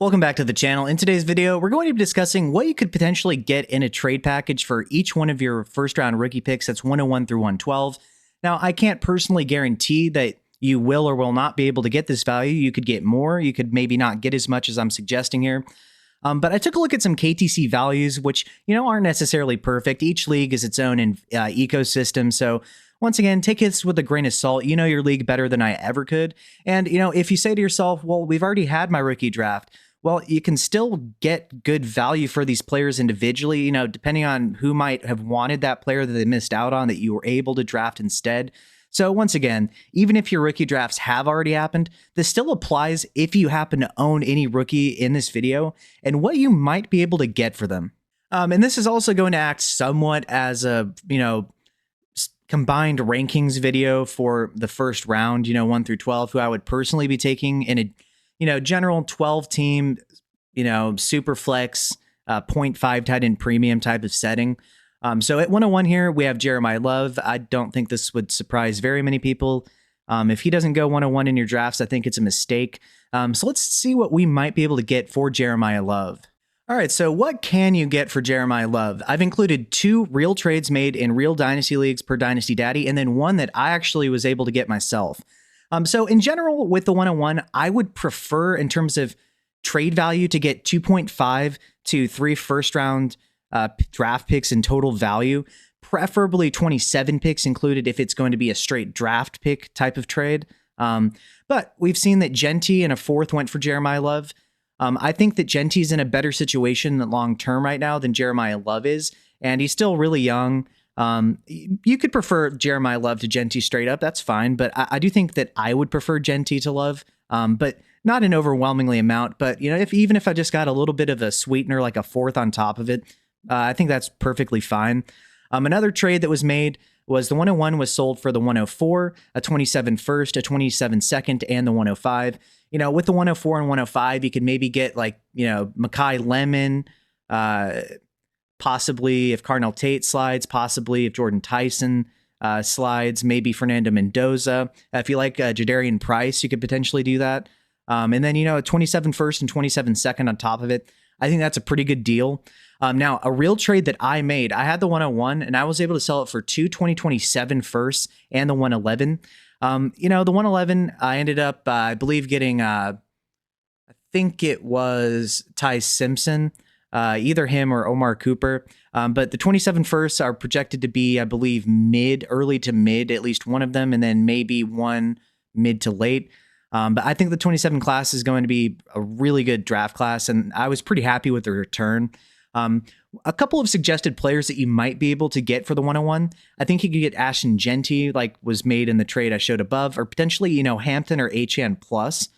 Welcome back to the channel. In today's video, we're going to be discussing what you could potentially get in a trade package for each one of your first round rookie picks. That's 101 through 112. Now, I can't personally guarantee that you will or will not be able to get this value. You could get more. You could maybe not get as much as I'm suggesting here. But I took a look at some KTC values, which, aren't necessarily perfect. Each league is its own ecosystem. So once again, take this with a grain of salt. You know your league better than I ever could. And, if you say to yourself, well, we've already had my rookie draft, well, you can still get good value for these players individually, depending on who might have wanted that player that they missed out on that you were able to draft instead. So once again, even if your rookie drafts have already happened, this still applies if you happen to own any rookie in this video and what you might be able to get for them. And this is also going to act somewhat as a, combined rankings video for the first round, 1 through 12, who I would personally be taking in a general 12 team, super flex, 0.5 tight end premium type of setting. So at 101 here, we have Jeremiah Love. I don't think this would surprise very many people. If he doesn't go 101 in your drafts, I think it's a mistake. So let's see what we might be able to get for Jeremiah Love. All right, so what can you get for Jeremiah Love? I've included 2 real trades made in real Dynasty leagues per Dynasty Daddy, and then one that I actually was able to get myself. So in general, with the 101, I would prefer in terms of trade value to get 2.5 to 3 first round draft picks in total value, preferably 27 picks included if it's going to be a straight draft pick type of trade. But we've seen that Genty and a 4th went for Jeremiah Love. I think that Genty's in a better situation long term right now than Jeremiah Love is, and he's still really young. You could prefer Jeremiah Love to Genty straight up. That's fine. But I do think that I would prefer Genty to Love, but not an overwhelmingly amount. But, even if I just got a little bit of a sweetener, like a 4th on top of it, I think that's perfectly fine. Another trade that was made was the 101 was sold for the 104, a 27 first, a 27 second, and the 105. With the 104 and 105, you could maybe get like, Makai Lemon, possibly if Cardinal Tate slides, possibly if Jordan Tyson slides, maybe Fernando Mendoza. If you like Jadarian Price, you could potentially do that. And then, a 27 first and 27 second on top of it. I think that's a pretty good deal. Now, a real trade that I made, I had the 101 and I was able to sell it for 2 2027 firsts and the 111. The 111, I ended up, I believe, getting, I think it was Ty Simpson. Either him or Omar Cooper. But the 27 firsts are projected to be, I believe, early to mid, at least one of them, and then maybe one mid to late. But I think the 27 class is going to be a really good draft class, and I was pretty happy with the return. A couple of suggested players that you might be able to get for the 101. I think you could get Ashton Genty, like was made in the trade I showed above, or potentially, Hampton or Achan Plus.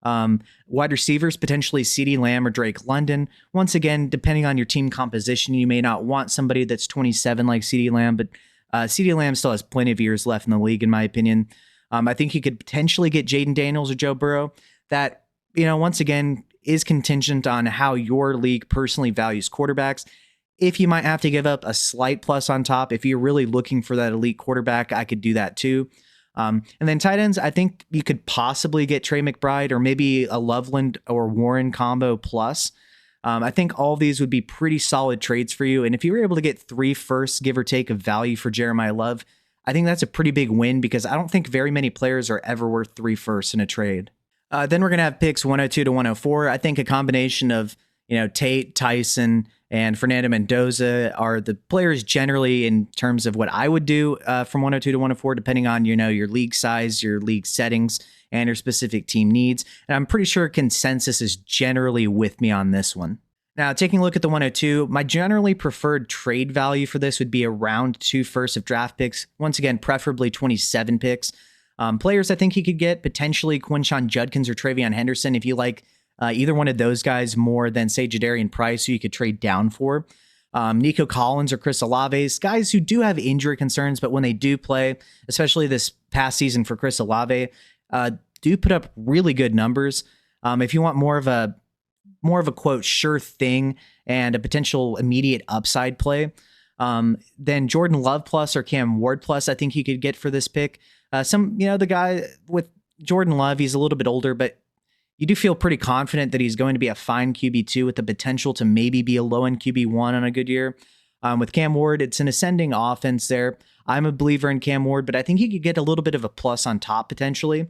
Wide receivers, potentially CeeDee Lamb or Drake London. Once again, depending on your team composition, you may not want somebody that's 27 like CeeDee Lamb, but CeeDee Lamb still has plenty of years left in the league, in my opinion. I think you could potentially get Jaden Daniels or Joe Burrow. That, once again, is contingent on how your league personally values quarterbacks. If you might have to give up a slight plus on top, if you're really looking for that elite quarterback, I could do that too. And then tight ends, I think you could possibly get Trey McBride or maybe a Loveland or Warren combo plus. I think all of these would be pretty solid trades for you. And if you were able to get 3 firsts, give or take, of value for Jeremiah Love, I think that's a pretty big win because I don't think very many players are ever worth 3 firsts in a trade. Then we're going to have picks 102 to 104. I think a combination of, Tate, Tyson, and Fernando Mendoza are the players generally in terms of what I would do from 102 to 104, depending on, your league size, your league settings, and your specific team needs. And I'm pretty sure consensus is generally with me on this one. Now, taking a look at the 102, my generally preferred trade value for this would be around 2 firsts of draft picks. Once again, preferably 27 picks. Players I think you could get, potentially Quinshon Judkins or Travion Henderson, if you like either one of those guys more than, say, Jadarian Price, who you could trade down for. Nico Collins or Chris Olave, guys who do have injury concerns, but when they do play, especially this past season for Chris Olave, do put up really good numbers. If you want more of a quote sure thing and a potential immediate upside play, then Jordan Love plus or Cam Ward plus, I think you could get for this pick. The guy with Jordan Love, he's a little bit older, but you do feel pretty confident that he's going to be a fine QB2 with the potential to maybe be a low-end QB1 on a good year. With Cam Ward, it's an ascending offense there. I'm a believer in Cam Ward, but I think he could get a little bit of a plus on top potentially.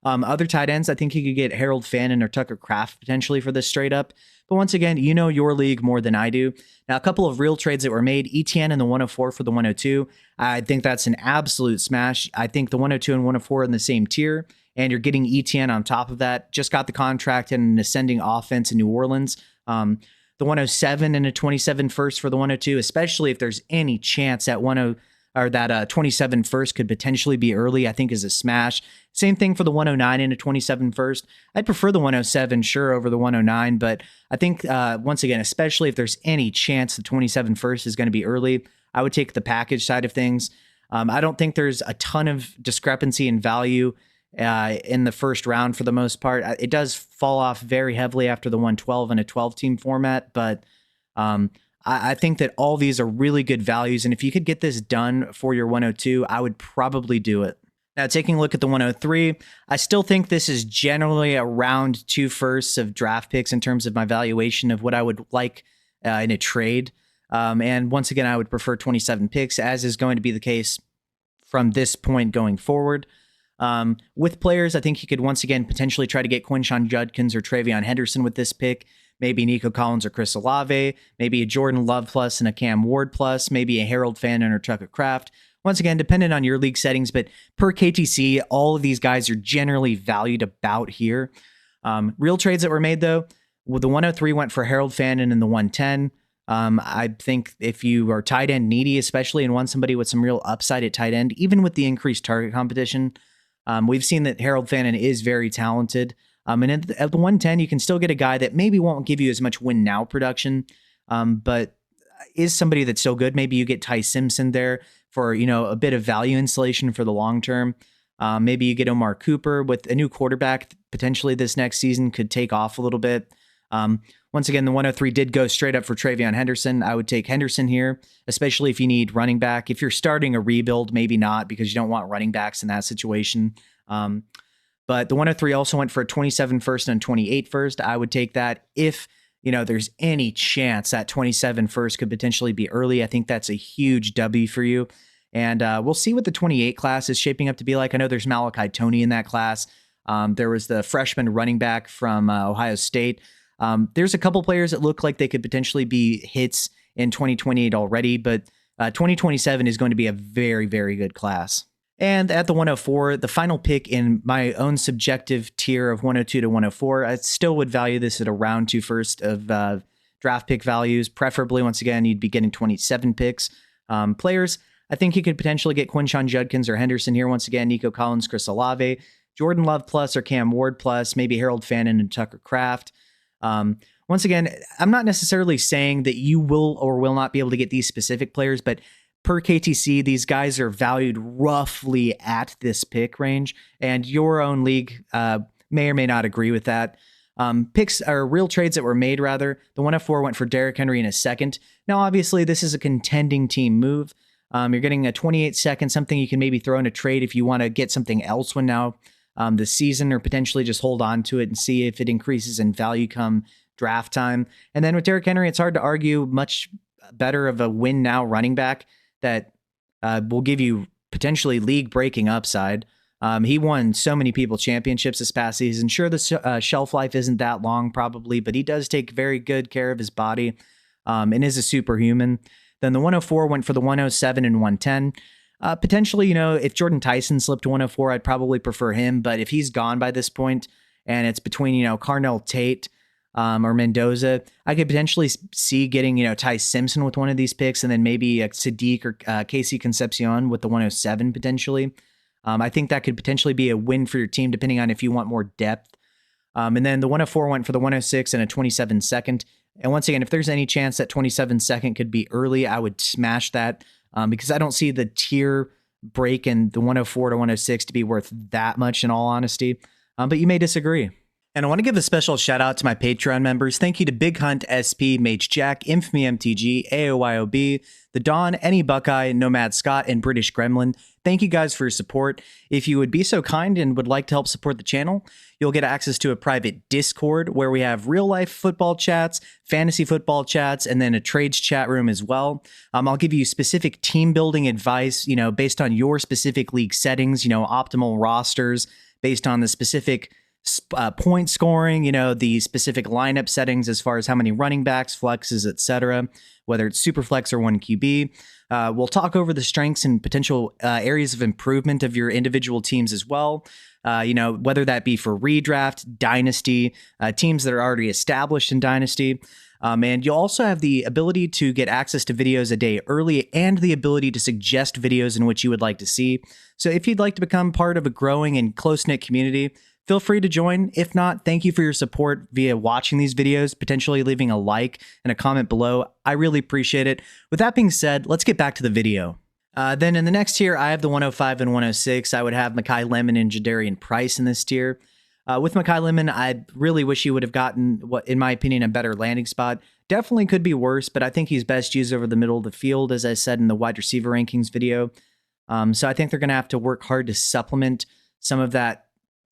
Other tight ends, I think he could get Harold Fannin or Tucker Kraft potentially for this straight up. But once again, you know your league more than I do. Now, a couple of real trades that were made, ETN in the 104 for the 102. I think that's an absolute smash. I think the 102 and 104 are in the same tier, and you're getting ETN on top of that. Just got the contract in an ascending offense in New Orleans. The 107 and a 27 first for the 102, especially if there's any chance that 27 first could potentially be early, I think is a smash. Same thing for the 109 and a 27 first. I'd prefer the 107, sure, over the 109, but I think, once again, especially if there's any chance the 27 first is going to be early, I would take the package side of things. I don't think there's a ton of discrepancy in value in the first round for the most part. It does fall off very heavily after the 112 and a 12-team format, but I think that all these are really good values, and if you could get this done for your 102, I would probably do it. Now, taking a look at the 103, I still think this is generally around 2 firsts of draft picks in terms of my valuation of what I would like in a trade. And once again, I would prefer 27 picks, as is going to be the case from this point going forward. With players, I think you could once again potentially try to get Quinshon Judkins or Travion Henderson with this pick. Maybe Nico Collins or Chris Olave, maybe a Jordan Love plus and a Cam Ward plus, maybe a Harold Fannin or Tucker Kraft. Once again, dependent on your league settings, but per KTC, all of these guys are generally valued about here. Real trades that were made, though, well, the 103 went for Harold Fannin and the 110. I think if you are tight end needy, especially and want somebody with some real upside at tight end, even with the increased target competition, we've seen that Harold Fannin is very talented. And at the 110, you can still get a guy that maybe won't give you as much win now production, but is somebody that's still good. Maybe you get Ty Simpson there for, a bit of value insulation for the long term. Maybe you get Omar Cooper with a new quarterback. Potentially this next season could take off a little bit. Once again, the 103 did go straight up for Travion Henderson. I would take Henderson here, especially if you need running back. If you're starting a rebuild, maybe not, because you don't want running backs in that situation. But the 103 also went for a 27 first and 28 first. I would take that if, there's any chance that 27 first could potentially be early. I think that's a huge W for you. And we'll see what the 28 class is shaping up to be like. I know there's Malachi Toney in that class. There was the freshman running back from Ohio State. There's a couple players that look like they could potentially be hits in 2028 already, but 2027 is going to be a very, very good class. And at the 104, the final pick in my own subjective tier of 102 to 104, I still would value this at around 2 first of draft pick values. Preferably, once again, you'd be getting 27 picks. Players, I think you could potentially get Quinshon Judkins or Henderson here. Once again, Nico Collins, Chris Olave, Jordan Love plus or Cam Ward plus, maybe Harold Fannin and Tucker Kraft. Once again, I'm not necessarily saying that you will or will not be able to get these specific players, but per KTC, these guys are valued roughly at this pick range, and your own league may or may not agree with that. Picks are real trades that were made, rather. The 104 went for Derrick Henry in a second. Now, obviously, this is a contending team move. You're getting a 28 second, something you can maybe throw in a trade if you want to get something else when now this season, or potentially just hold on to it and see if it increases in value come draft time. And then with Derrick Henry, it's hard to argue much better of a win now running back that will give you potentially league-breaking upside. He won so many people championships this past season. Sure, the shelf life isn't that long probably, but he does take very good care of his body and is a superhuman. Then the 104 went for the 107 and 110. Potentially, if Jordan Tyson slipped to 104, I'd probably prefer him. But if he's gone by this point and it's between, Carnell Tate or Mendoza, I could potentially see getting, Ty Simpson with one of these picks, and then maybe Sadiq or Casey Concepcion with the 107 potentially. I think that could potentially be a win for your team, depending on if you want more depth. And then the 104 went for the 106 and a 27 second. And once again, if there's any chance that 27 second could be early, I would smash that because I don't see the tier break in the 104 to 106 to be worth that much, in all honesty. But you may disagree. And I want to give a special shout out to my Patreon members. Thank you to Big Hunt, SP, Mage Jack, Infamy MTG, AOYOB, The Dawn, Any Buckeye, Nomad Scott, and British Gremlin. thank you guys for your support. If you would be so kind and would like to help support the channel, you'll get access to a private Discord where we have real life football chats, fantasy football chats, and then a trades chat room as well. I'll give you specific team building advice, based on your specific league settings, optimal rosters based on the specific point scoring, the specific lineup settings as far as how many running backs, flexes, etc., whether it's super flex or 1QB. We'll talk over the strengths and potential areas of improvement of your individual teams as well. Whether that be for redraft, dynasty, teams that are already established in dynasty. And you'll also have the ability to get access to videos a day early and the ability to suggest videos in which you would like to see. So if you'd like to become part of a growing and close-knit community, feel free to join. If not, thank you for your support via watching these videos, potentially leaving a like and a comment below. I really appreciate it. With that being said, let's get back to the video. Then in the next tier, I have the 105 and 106. I would have Mekhi Lemon and Jadarian Price in this tier. With Mekhi Lemon, I really wish he would have gotten, in my opinion, a better landing spot. Definitely could be worse, but I think he's best used over the middle of the field, as I said in the wide receiver rankings video. So I think they're going to have to work hard to supplement some of that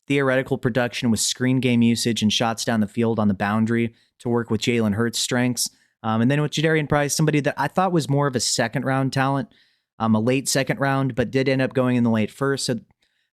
theoretical production with screen game usage and shots down the field on the boundary to work with Jalen Hurts' strengths. And then with Jadarian Price, somebody that I thought was more of a second round talent, a late second round, but did end up going in the late first. So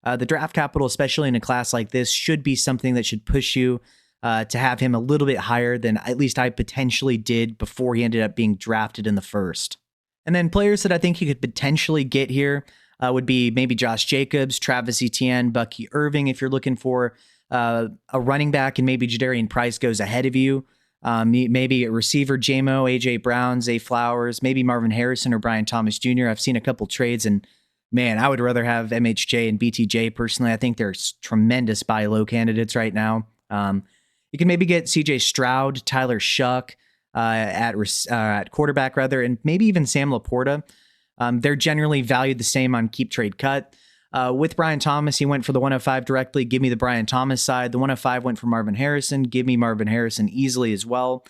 the draft capital, especially in a class like this, should be something that should push you to have him a little bit higher than at least I potentially did before he ended up being drafted in the first. And then players that I think you could potentially get here would be maybe Josh Jacobs, Travis Etienne, Bucky Irving, if you're looking for a running back and maybe Jadarian Price goes ahead of you. Maybe a receiver, J-Mo, A.J. Brown, Zay Flowers, maybe Marvin Harrison or Brian Thomas Jr. I've seen a couple trades, and man, I would rather have MHJ and BTJ personally. I think they're tremendous buy low candidates right now. You can maybe get CJ Stroud, Tyler Shuck at quarterback rather, and maybe even Sam Laporta. They're generally valued the same on keep trade cut. With Brian Thomas, he went for the 105 directly. Give me the Brian Thomas side. The 105 went for Marvin Harrison. Give me Marvin Harrison easily as well.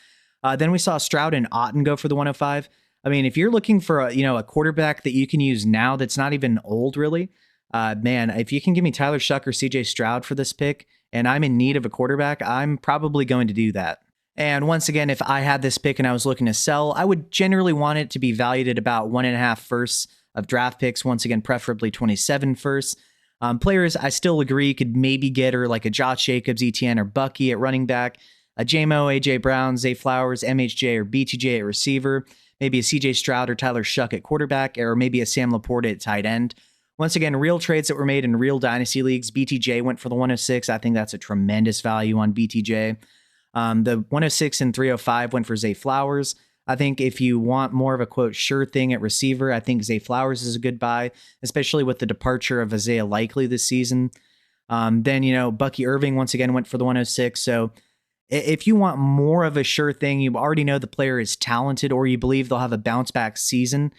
Then we saw Stroud and Otten go for the 105. I mean, if you're looking for a quarterback that you can use now that's not even old really, man, if you can give me Tyler Shuck or CJ Stroud for this pick and I'm in need of a quarterback, I'm probably going to do that. And once again, if I had this pick and I was looking to sell, I would generally want it to be valued at about 1.5 firsts of draft picks. Once again, preferably 27 firsts. Players, I still agree, could maybe get her like a Josh Jacobs, Etienne, or Bucky at running back, a J-Mo, A.J. Brown, Zay Flowers, MHJ, or BTJ at receiver, maybe a CJ Stroud or Tyler Shuck at quarterback, or maybe a Sam Laporta at tight end. Once again, real trades that were made in real dynasty leagues. BTJ went for the 106. I think that's a tremendous value on BTJ. The 106 and 305 went for Zay Flowers. I think if you want more of a, quote, sure thing at receiver, I think Zay Flowers is a good buy, especially with the departure of Isaiah Likely this season. Then, Bucky Irving once again went for the 106. So if you want more of a sure thing, you already know the player is talented or you believe they'll have a bounce back season,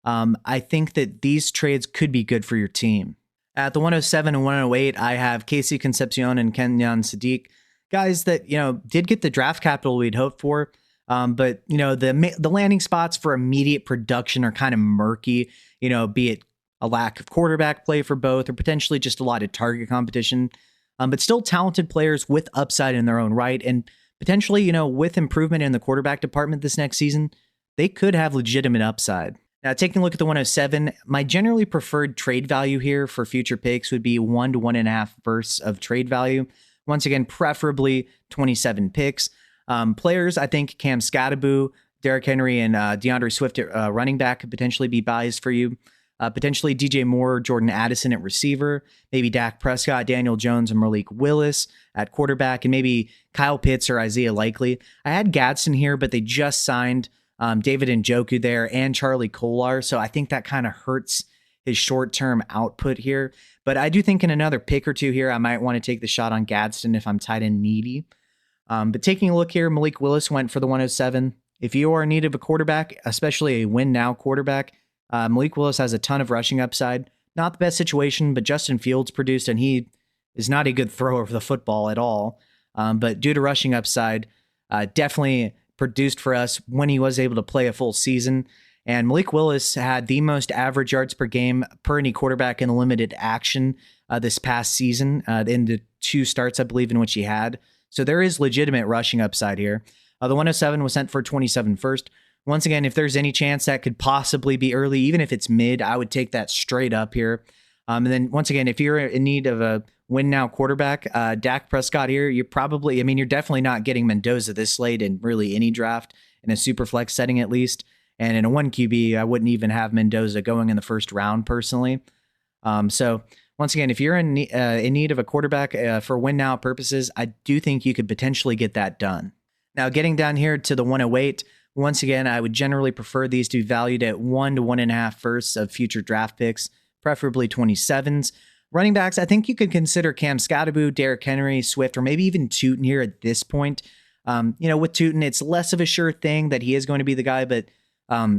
I think that these trades could be good for your team. At the 107 and 108, I have Casey Concepcion and Kenyon Sadiq. Guys that, did get the draft capital we'd hoped for. But, the landing spots for immediate production are kind of murky, be it a lack of quarterback play for both or potentially just a lot of target competition. But still talented players with upside in their own right. And potentially, with improvement in the quarterback department this next season, they could have legitimate upside. Now, taking a look at the 107, my generally preferred trade value here for future picks would be 1 to 1.5 bursts of trade value. Once again, preferably 27 picks. Players, I think Cam Scattaboo, Derrick Henry, and DeAndre Swift at running back could potentially be buys for you. Potentially DJ Moore, Jordan Addison at receiver, maybe Dak Prescott, Daniel Jones, and Malik Willis at quarterback, and maybe Kyle Pitts or Isaiah Likely. I had Gadsden here, but they just signed David Njoku there and Charlie Kolar, so I think that kind of hurts his short-term output here. But I do think in another pick or two here, I might want to take the shot on Gadsden if I'm tight end needy. But taking a look here, Malik Willis went for the 107. If you are in need of a quarterback, especially a win-now quarterback, Malik Willis has a ton of rushing upside. Not the best situation, but Justin Fields produced, and he is not a good thrower of the football at all. But due to rushing upside, definitely produced for us when he was able to play a full season. And Malik Willis had the most average yards per game per any quarterback in limited action this past season in the 2 starts, I believe, in which he had. So there is legitimate rushing upside here. The 107 was sent for 27 first. Once again, if there's any chance that could possibly be early, even if it's mid, I would take that straight up here. And then once again, if you're in need of a win now quarterback, Dak Prescott here, you're definitely not getting Mendoza this late in really any draft, in a super flex setting at least. And in a 1 QB, I wouldn't even have Mendoza going in the first round personally. So once again, if you're in need of a quarterback for win now purposes, I do think you could potentially get that done. Now, getting down here to the 108, once again, I would generally prefer these to be valued at 1 to 1.5 firsts of future draft picks, preferably 27s. Running backs, I think you could consider Cam Scatterbo, Derrick Henry, Swift, or maybe even Tootin here at this point. With Tootin, it's less of a sure thing that he is going to be the guy, but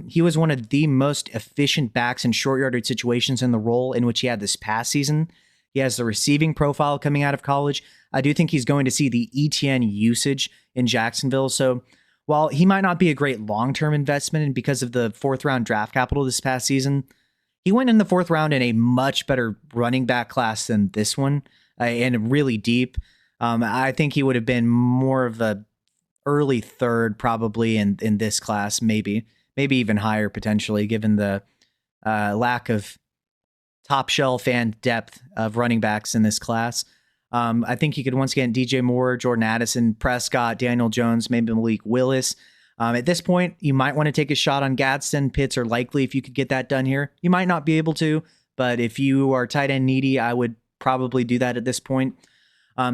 he was one of the most efficient backs in short yardage situations in the role in which he had this past season. He has the receiving profile coming out of college. I do think he's going to see the ETN usage in Jacksonville. So while he might not be a great long-term investment, and because of the 4th round draft capital this past season, he went in the 4th round in a much better running back class than this one, and really deep. I think he would have been more of a early 3rd probably in this class, maybe even higher potentially, given the lack of top shelf and depth of running backs in this class. I think you could once again DJ Moore, Jordan Addison, Prescott, Daniel Jones, maybe Malik Willis. At this point, you might want to take a shot on Gadsden. Pitts are likely if you could get that done here. You might not be able to, but if you are tight end needy, I would probably do that at this point.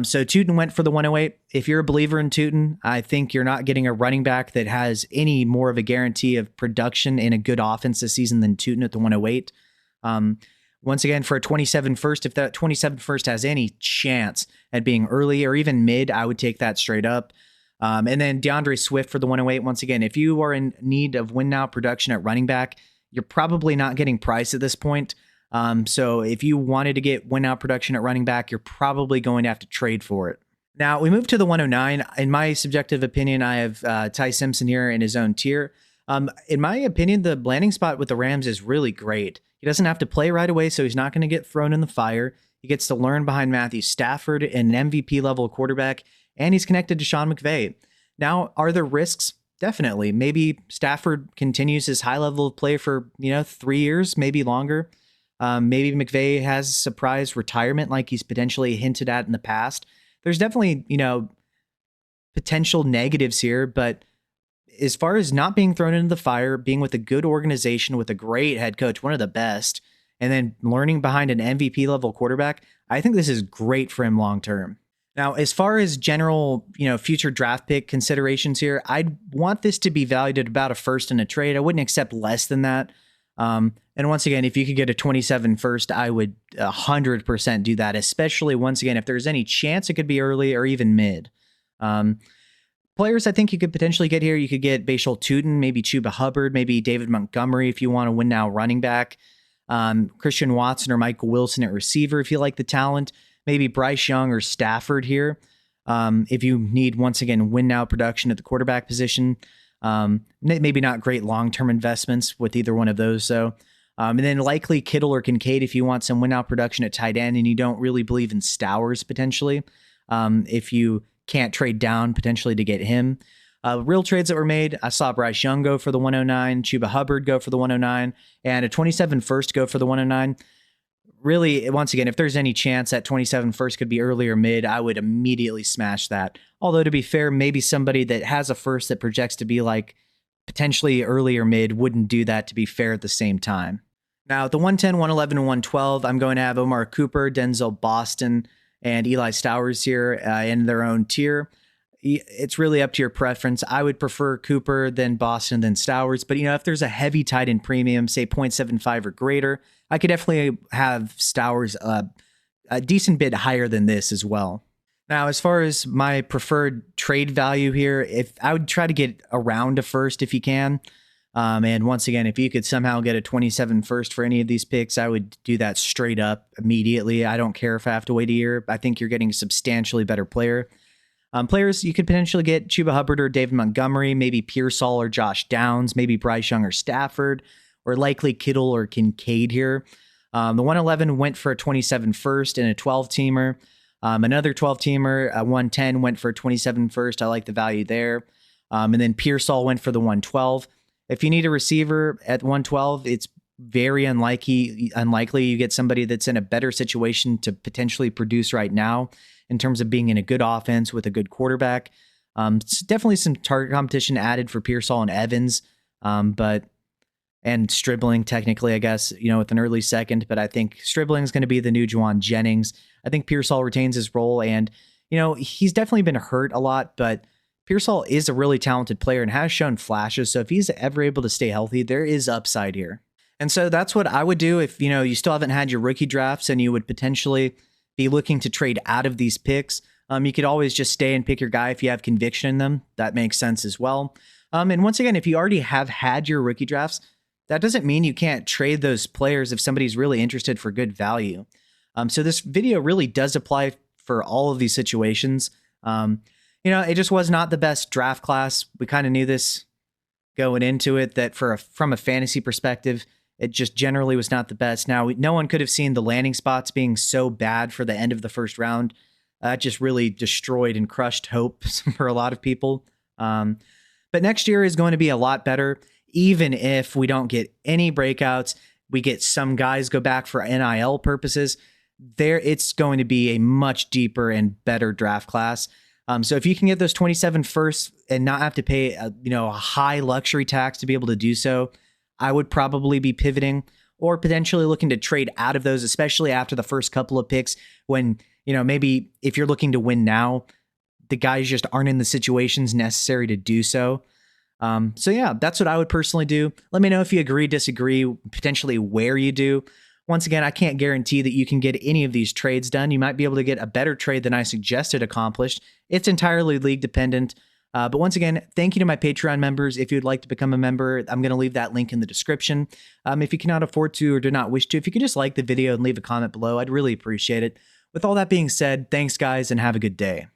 So Tootin went for the 108. If you're a believer in Tootin, I think you're not getting a running back that has any more of a guarantee of production in a good offense this season than Tootin at the 108. Once again, for a 27 first, if that 27 first has any chance at being early or even mid, I would take that straight up. And then DeAndre Swift for the 108. Once again, if you are in need of win now production at running back, you're probably not getting price at this point. So if you wanted to get win now production at running back, you're probably going to have to trade for it. Now we move to the 109. In my subjective opinion, I have Ty Simpson here in his own tier. In my opinion, the landing spot with the Rams is really great. He doesn't have to play right away, so he's not going to get thrown in the fire. He gets to learn behind Matthew Stafford, an MVP level quarterback, and he's connected to Sean McVay. Now, are there risks? Definitely. Maybe Stafford continues his high level of play for 3 years, maybe longer. Maybe McVay has a surprise retirement like he's potentially hinted at in the past. There's definitely, potential negatives here, but as far as not being thrown into the fire, being with a good organization, with a great head coach, one of the best, and then learning behind an MVP level quarterback, I think this is great for him long term. Now, as far as general, future draft pick considerations here, I'd want this to be valued at about a first in a trade. I wouldn't accept less than that. And once again, if you could get a 27 first, I would 100% do that, especially once again, if there's any chance it could be early or even mid. Players I think you could potentially get here, you could get Bashal Tootin, maybe Chuba Hubbard, maybe David Montgomery if you want to win now running back, Christian Watson or Michael Wilson at receiver if you like the talent, maybe Bryce Young or Stafford here if you need, once again, win now production at the quarterback position. Maybe not great long-term investments with either one of those. So, and then likely Kittle or Kincaid if you want some win now production at tight end and you don't really believe in Stowers potentially. If you can't trade down potentially to get him. Real trades that were made, I saw Bryce Young go for the 109, Chuba Hubbard go for the 109, and a 27 first go for the 109. Really, once again, if there's any chance that 27 first could be early or mid, I would immediately smash that. Although to be fair, maybe somebody that has a first that projects to be like potentially early or mid wouldn't do that, to be fair, at the same time. Now, at the 110, 111, and 112, I'm going to have Omar Cooper, Denzel Boston, and Eli Stowers here in their own tier. It's really up to your preference. I would prefer Cooper, then Boston, then Stowers. But, if there's a heavy tight end premium, say 0.75 or greater, I could definitely have Stowers a decent bit higher than this as well. Now, as far as my preferred trade value here, if I would try to get around a first if you can. And once again, if you could somehow get a 27 first for any of these picks, I would do that straight up immediately. I don't care if I have to wait a year. I think you're getting a substantially better player. Players, you could potentially get Chuba Hubbard or David Montgomery, maybe Pearsall or Josh Downs, maybe Bryce Young or Stafford, or likely Kittle or Kincaid here. The 111 went for a 27 first and a 12-teamer. Another 12-teamer, a 110 went for a 27 first. I like the value there. And then Pearsall went for the 112. If you need a receiver at 112, it's very unlikely you get somebody that's in a better situation to potentially produce right now in terms of being in a good offense with a good quarterback. Definitely some target competition added for Pearsall and Evans, and Stribling technically, I guess, with an early second. But I think Stribling is going to be the new Juwan Jennings. I think Pearsall retains his role, and he's definitely been hurt a lot, but Pearsall is a really talented player and has shown flashes. So if he's ever able to stay healthy, there is upside here. And so that's what I would do if you still haven't had your rookie drafts and you would potentially be looking to trade out of these picks. You could always just stay and pick your guy if you have conviction in them. That makes sense as well. And once again, if you already have had your rookie drafts, that doesn't mean you can't trade those players if somebody's really interested for good value. So this video really does apply for all of these situations. It just was not the best draft class. We kind of knew this going into it, that from a fantasy perspective, it just generally was not the best. Now, no one could have seen the landing spots being so bad for the end of the first round. That just really destroyed and crushed hope for a lot of people. But next year is going to be a lot better. Even if we don't get any breakouts, we get some guys go back for NIL purposes. It's going to be a much deeper and better draft class. So if you can get those 27 firsts and not have to pay a high luxury tax to be able to do so, I would probably be pivoting or potentially looking to trade out of those, especially after the first couple of picks when, maybe if you're looking to win now, the guys just aren't in the situations necessary to do so. So yeah, that's what I would personally do. Let me know if you agree, disagree, potentially where you do. Once again, I can't guarantee that you can get any of these trades done. You might be able to get a better trade than I suggested accomplished. It's entirely league dependent. But once again, thank you to my Patreon members. If you'd like to become a member, I'm going to leave that link in the description. If you cannot afford to or do not wish to, if you could just like the video and leave a comment below, I'd really appreciate it. With all that being said, thanks guys and have a good day.